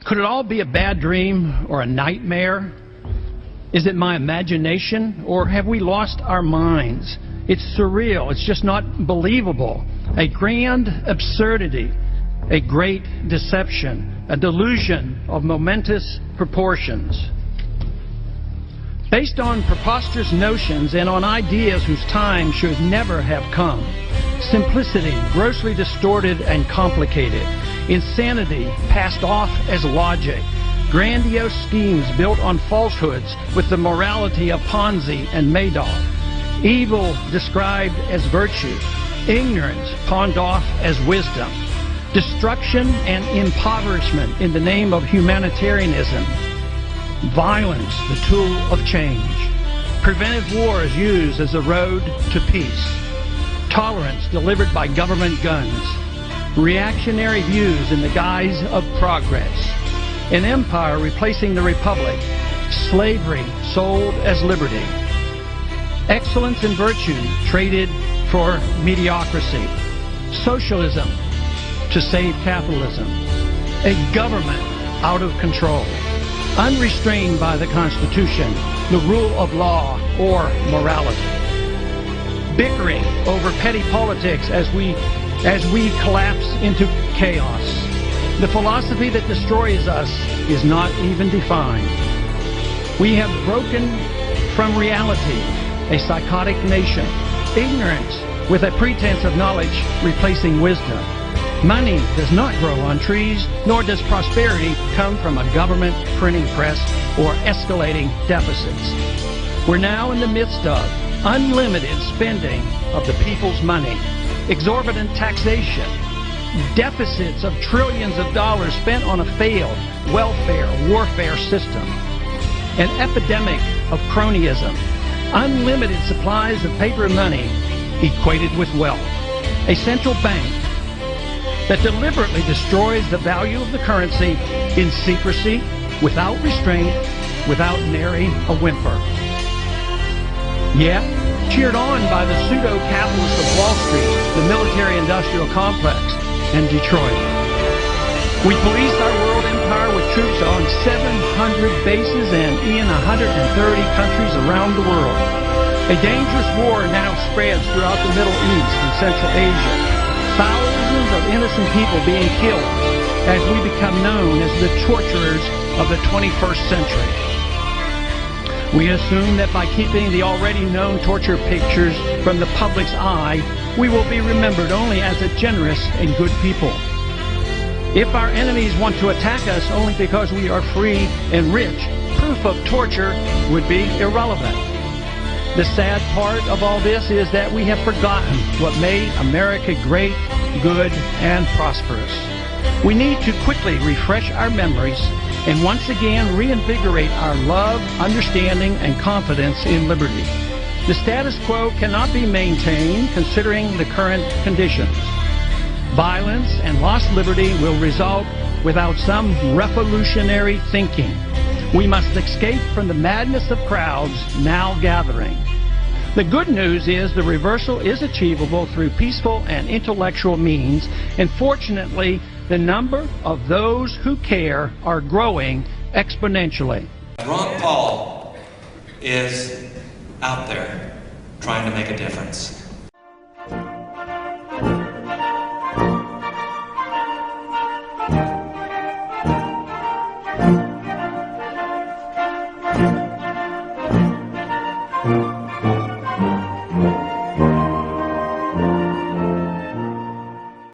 Could it all be a bad dream or a nightmare? Is it my imagination, or have we lost our minds? It's surreal. It's just not believable. A grand absurdity, a great deception, a delusion of momentous proportions. Based on preposterous notions and on ideas whose time should never have come. Simplicity, grossly distorted and complicated. Insanity, passed off as logic. Grandiose schemes built on falsehoods with the morality of Ponzi and Madoff. Evil described as virtue. Ignorance pawned off as wisdom. Destruction and impoverishment in the name of humanitarianism. Violence, the tool of change. Preventive wars used as a road to peace. Tolerance delivered by government guns. Reactionary views in the guise of progress. An empire replacing the republic. Slavery sold as liberty. Excellence and virtue traded for mediocrity. Socialism to save capitalism. A government out of control. Unrestrained by the Constitution, the rule of law, or morality. Bickering over petty politics as we collapse into chaos. The philosophy that destroys us is not even defined. We have broken from reality, a psychotic nation. Ignorance with a pretense of knowledge replacing wisdom. Money does not grow on trees, nor does prosperity come from a government printing press or escalating deficits. We're now in the midst of unlimited spending of the people's money, exorbitant taxation, deficits of trillions of dollars spent on a failed welfare warfare system, an epidemic of cronyism, unlimited supplies of paper money equated with wealth, a central bank that deliberately destroys the value of the currency in secrecy, without restraint, without nary a whimper. Yet, cheered on by the pseudo-capitalists of Wall Street, the military-industrial complex, and Detroit. We police our world empire with troops on 700 bases and in 130 countries around the world. A dangerous war now spreads throughout the Middle East and Central Asia. Thousands of innocent people being killed as we become known as the torturers of the 21st century. We assume that by keeping the already known torture pictures from the public's eye, we will be remembered only as a generous and good people. If our enemies want to attack us only because we are free and rich, proof of torture would be irrelevant. The sad part of all this is that we have forgotten what made America great, good, and prosperous. We need to quickly refresh our memories and once again reinvigorate our love, understanding, and confidence in liberty. The status quo cannot be maintained considering the current conditions. Violence and lost liberty will result without some revolutionary thinking. We must escape from the madness of crowds now gathering. The good news is the reversal is achievable through peaceful and intellectual means, and fortunately, the number of those who care are growing exponentially. Ron Paul is out there trying to make a difference.